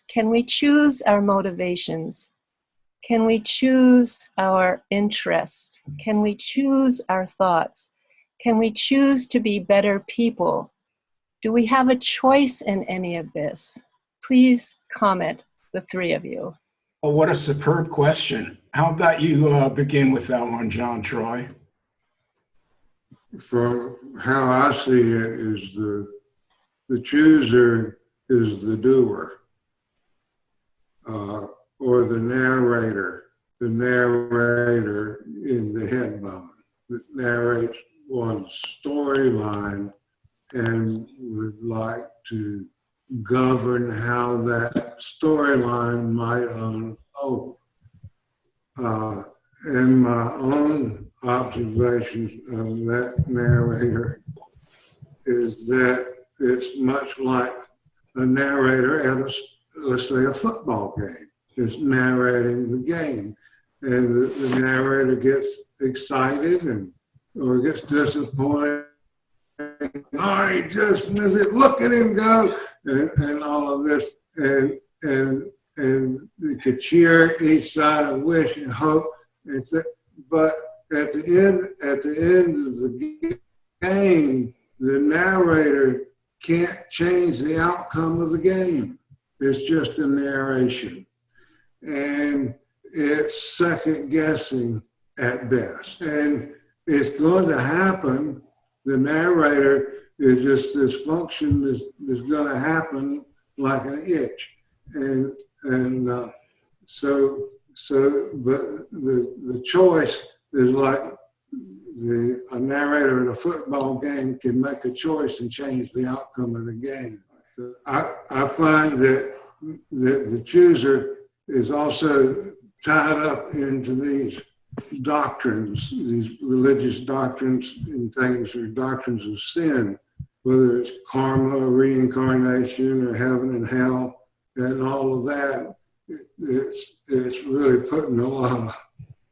Can we choose our motivations? Can we choose our interests? Can we choose our thoughts? Can we choose to be better people? Do we have a choice in any of this? Please comment, the three of you. Oh, what a superb question. How about you begin with that one, John Troy? From how I see it is the chooser is the doer, or the narrator in the head bone that narrates one's storyline and would like to govern how that storyline might unfold. In my own observations of that narrator is that it's much like a narrator at let's say a football game. It's narrating the game, and the narrator gets excited or gets disappointed. Oh, he just missed it. Look at him go, and all of this, and you could cheer each side and wish and hope. But at the end of the game, the narrator can't change the outcome of the game. It's just a narration, and it's second guessing at best. And it's going to happen. The narrator is just this function is going to happen like an itch, but the choice is like a narrator in a football game can make a choice and change the outcome of the game. I find that the chooser is also tied up into these doctrines, these religious doctrines and things, or doctrines of sin, whether it's karma, or reincarnation, or heaven and hell, and all of that. It's really putting a lot of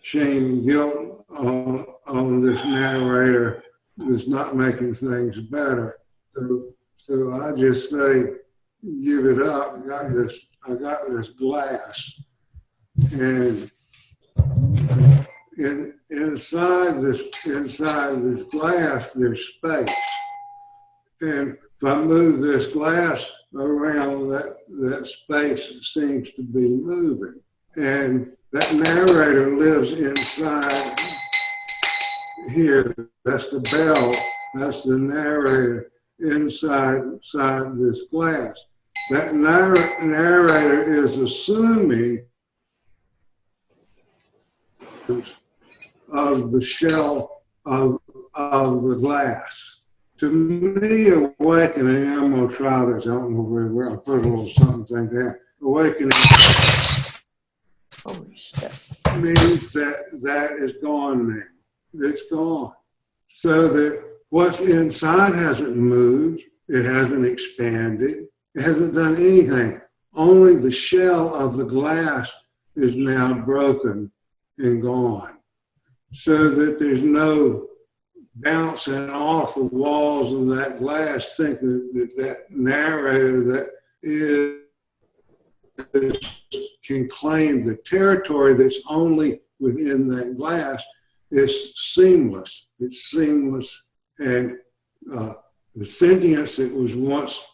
shame and guilt on this narrator who's not making things better. So I just say, give it up. I got this glass, and inside this glass, there's space. And if I move this glass around, that space seems to be moving. And that narrator lives inside here. That's the bell. That's the narrator inside this glass. That narrator is assuming of the shell of the glass. To me, awakening, I'm going to try this, I don't know very well, I'll put a little something there. Awakening means that is gone now. It's gone. So that what's inside hasn't moved, it hasn't expanded, it hasn't done anything. Only the shell of the glass is now broken and gone. So that there's no bouncing off the walls of that glass, thinking that narrator that can claim the territory that's only within that glass is seamless. It's seamless, and the sentience that was once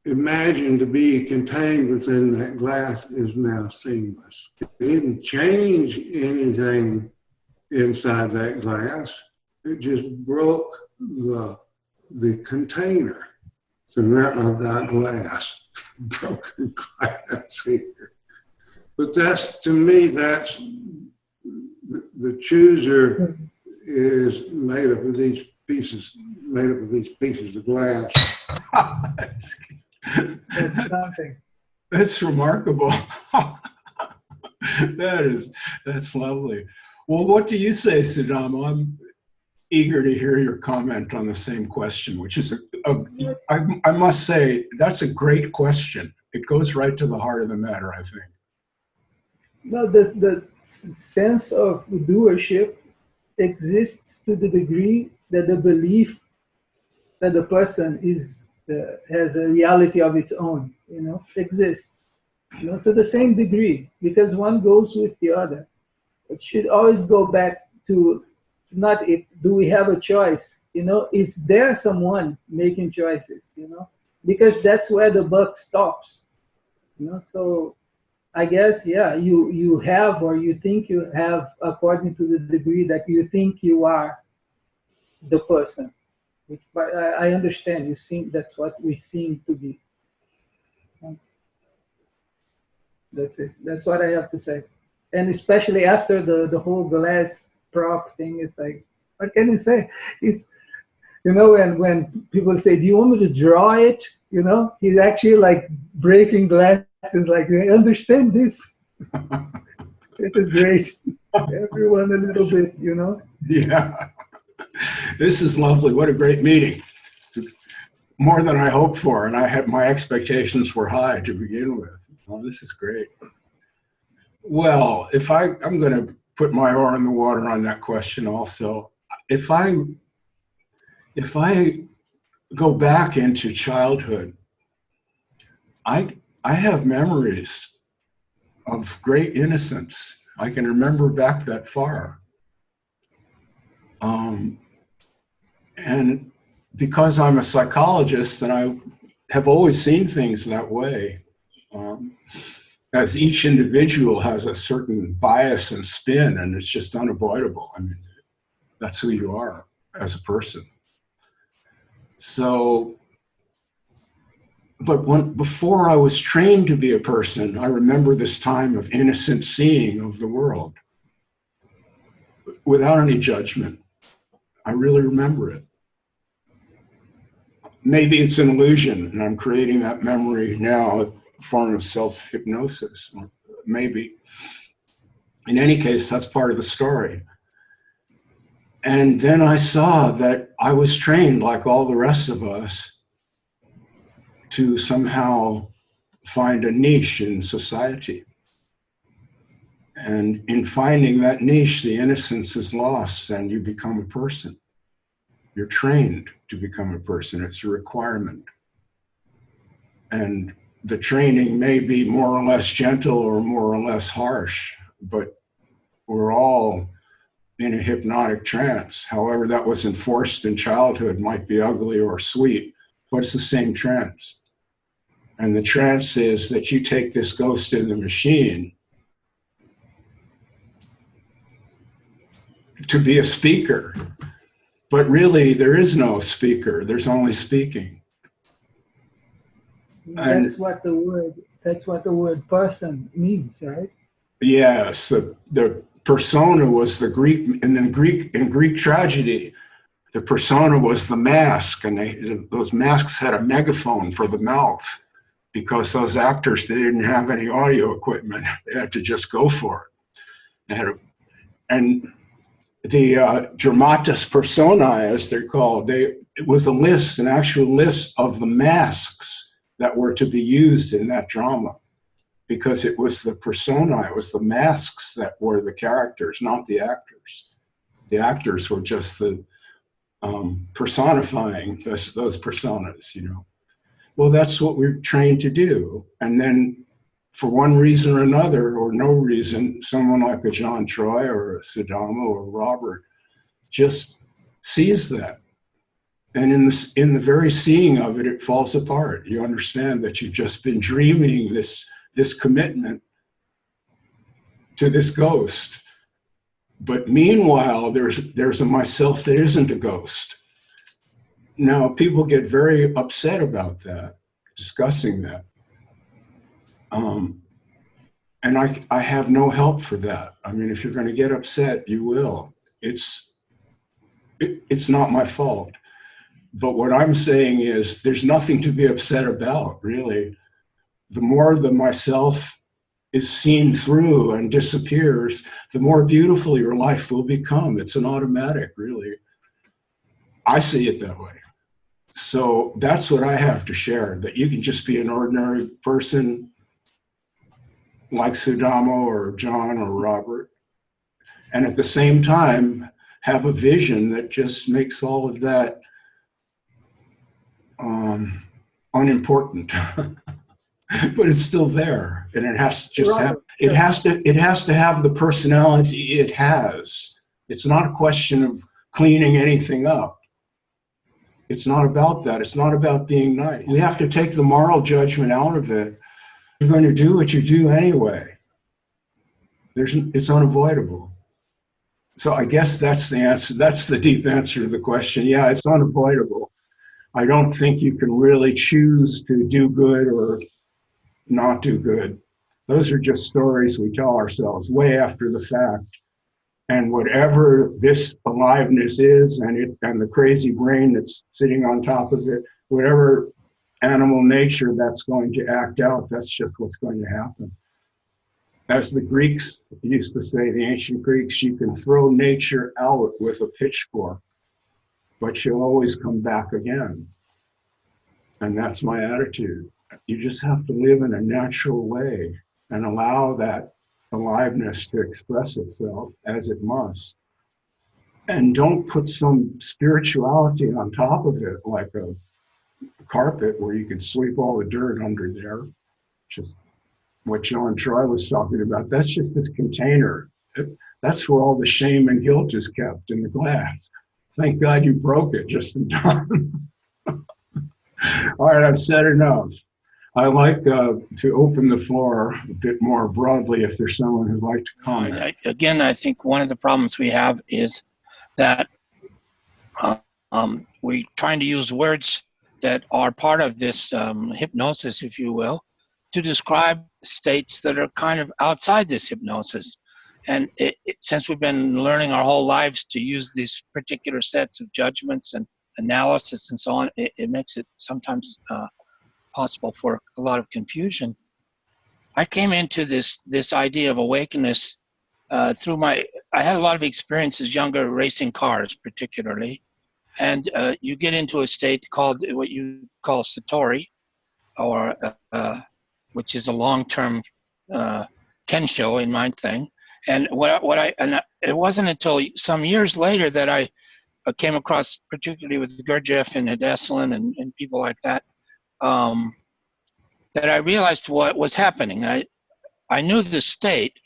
imagined to be contained within that glass is now seamless. It didn't change anything inside that glass. It just broke the container. So now I've got glass, broken glass here. But that's, to me, that's the chooser is made up of these pieces of glass. That's something. That's remarkable. That's lovely. Well, what do you say, Sadamo? I'm eager to hear your comment on the same question, which is, I must say, that's a great question. It goes right to the heart of the matter, I think. No, the sense of doership exists to the degree that the belief that the person has a reality of its own, exists. you know, to the same degree, because one goes with the other. It should always go back to not if do we have a choice, you know, is there someone making choices, you know, because that's where the buck stops, you know. So I guess, yeah, you have, or you think you have, according to the degree that you think you are the person. Which, but I understand, you seem, that's what we seem to be. That's it. That's what I have to say. And especially after the whole glass prop thing, it's like, what can you say? It's, you know, when people say, do you want me to draw it? You know, he's actually like breaking glasses, like, I understand this. This is great. Everyone a little bit, you know? Yeah. This is lovely. What a great meeting. More than I hoped for, and my expectations were high to begin with. Oh, this is great. Well, I'm going to put my oar in the water on that question also. If I go back into childhood, I have memories of great innocence. I can remember back that far. And because I'm a psychologist and I have always seen things that way, as each individual has a certain bias and spin, and it's just unavoidable. I mean, that's who you are as a person. So, but before I was trained to be a person, I remember this time of innocent seeing of the world without any judgment. I really remember it. Maybe it's an illusion, and I'm creating that memory now, a form of self-hypnosis, maybe. In any case, that's part of the story. And then I saw that I was trained, like all the rest of us, to somehow find a niche in society. And in finding that niche, the innocence is lost and you become a person. You're trained to become a person. It's a requirement. And the training may be more or less gentle or more or less harsh, but we're all in a hypnotic trance. However that was enforced in childhood, might be ugly or sweet, but it's the same trance. And the trance is that you take this ghost in the machine to be a speaker. But really, there is no speaker. There's only speaking. That's what the word person means, right? Yes, the persona was the Greek, in Greek tragedy, the persona was the mask, and those masks had a megaphone for the mouth because those actors, they didn't have any audio equipment. They had to just go for it. And the dramatis personae, as they're called, it was a list, an actual list of the masks that were to be used in that drama, because it was the persona, it was the masks that were the characters, not the actors. The actors were just the personifying those personas, you know. Well, that's what we're trained to do. And then for one reason or another, or no reason, someone like a John Troy or a Sadamo or Robert just sees that. And in the very seeing of it, it falls apart. You understand that you've just been dreaming this commitment to this ghost. But meanwhile, there's a myself that isn't a ghost. Now, people get very upset about that, discussing that. And I have no help for that. I mean, if you're going to get upset, you will. It's not my fault. But what I'm saying is there's nothing to be upset about, really. The more the myself is seen through and disappears, the more beautiful your life will become. It's an automatic, really. I see it that way. So that's what I have to share, that you can just be an ordinary person like Sudamo or John or Robert, and at the same time have a vision that just makes all of that unimportant. but it's still there, and it has to just Right. have. It has to have the personality it has. It's not a question of cleaning anything up. It's not about that. It's not about being nice. We have to take the moral judgment out of it. You're going to do what you do anyway. It's unavoidable. So I guess that's the answer. That's the deep answer to the question. Yeah, it's unavoidable. I don't think you can really choose to do good or not do good. Those are just stories we tell ourselves way after the fact. And whatever this aliveness is, and the crazy brain that's sitting on top of it, whatever animal nature that's going to act out, that's just what's going to happen. As the Greeks used to say, the ancient Greeks, you can throw nature out with a pitchfork, but she'll always come back again. And that's my attitude. You just have to live in a natural way and allow that aliveness to express itself as it must. And don't put some spirituality on top of it, like a carpet where you can sweep all the dirt under there. Just what John Troy was talking about. That's just this container. That's where all the shame and guilt is kept, in the glass. Thank God you broke it just in time. All right, I've said enough. I like to open the floor a bit more broadly if there's someone who'd like to comment. Again, I think one of the problems we have is that we're trying to use words that are part of this hypnosis, if you will, to describe states that are kind of outside this hypnosis. And since we've been learning our whole lives to use these particular sets of judgments and analysis and so on, it makes it sometimes possible for a lot of confusion. I came into this idea of awakeness through I had a lot of experiences younger racing cars particularly, and you get into a state called what you call Satori, or which is a long-term kensho in my thing. And it wasn't until some years later that I came across, particularly with Gurdjieff and Hiddeslin and people like that, that I realized what was happening. I knew the state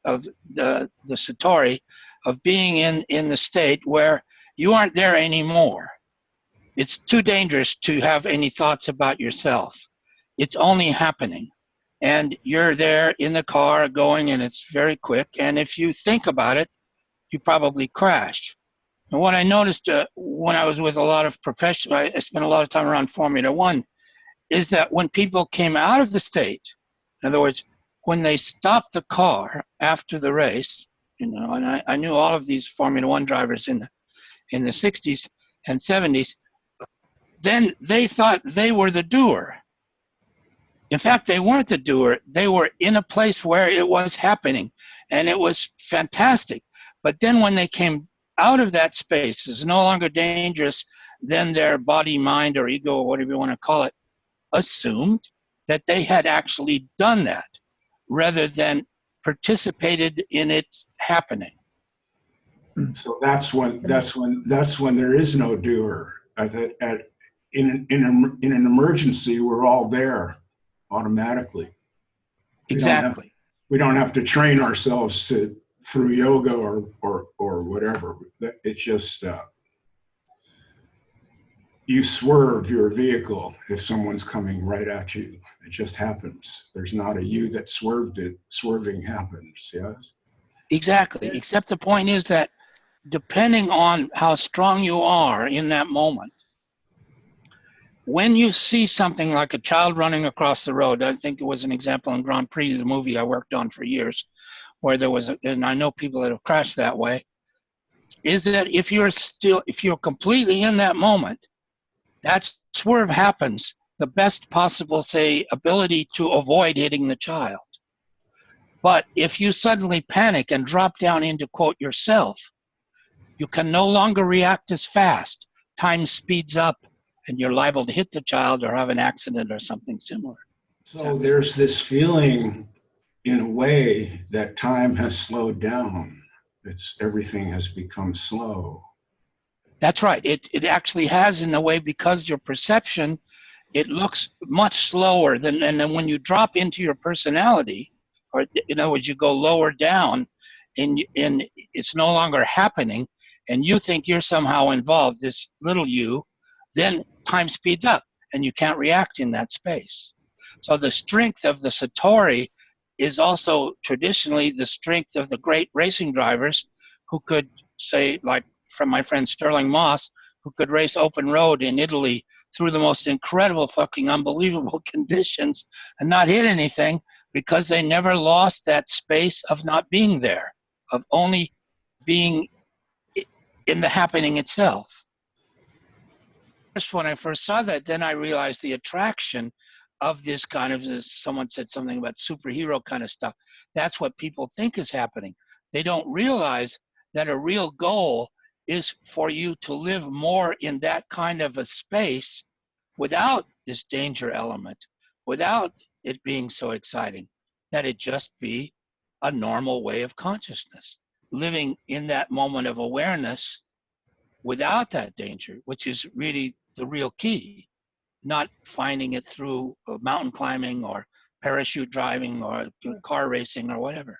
of the Satori, of being in the state where you aren't there anymore. It's too dangerous to have any thoughts about yourself. It's only happening. And you're there in the car going, and it's very quick. And if you think about it, you probably crash. And what I noticed when I was with a lot of professionals, I spent a lot of time around Formula One, is that when people came out of the state, in other words, when they stopped the car after the race, and I knew all of these Formula One drivers in the 60s and 70s, then they thought they were the doer. In fact, they weren't the doer. They were in a place where it was happening, and it was fantastic. But then when they came out of that space, it's no longer dangerous, then their body, mind, or ego, or whatever you want to call it, assumed that they had actually done that rather than participated in its happening. So that's when there is no doer. In an emergency, we're all there automatically. Exactly. We don't have to train ourselves through yoga or whatever. It's just you swerve your vehicle if someone's coming right at you. It just happens. There's not a you that swerved it. Swerving happens. Yes. Exactly. Except the point is that depending on how strong you are in that moment, when you see something like a child running across the road, I think it was an example in Grand Prix, the movie I worked on for years, where there was, and I know people that have crashed that way, is that if you're completely in that moment, that swerve happens, the best possible, say, ability to avoid hitting the child. But if you suddenly panic and drop down into, quote, yourself, you can no longer react as fast. Time speeds up, and you're liable to hit the child or have an accident or something similar. So there's this feeling, in a way, that time has slowed down. Everything has become slow. That's right. It actually has, in a way, because your perception it looks much slower than, and then when you drop into your personality, or in other words, you go lower down, and it's no longer happening, and you think you're somehow involved, this little you, then time speeds up, and you can't react in that space. So the strength of the Satori is also traditionally the strength of the great racing drivers who could say, like from my friend Sterling Moss, who could race open road in Italy through the most incredible fucking unbelievable conditions and not hit anything because they never lost that space of not being there, of only being in the happening itself. Just when I first saw that, then I realized the attraction of this kind of, someone said something about superhero kind of stuff. That's what people think is happening. They don't realize that a real goal is for you to live more in that kind of a space without this danger element, without it being so exciting, that it just be a normal way of consciousness, living in that moment of awareness without that danger, which is really the real key, not finding it through mountain climbing or parachute driving or car racing or whatever.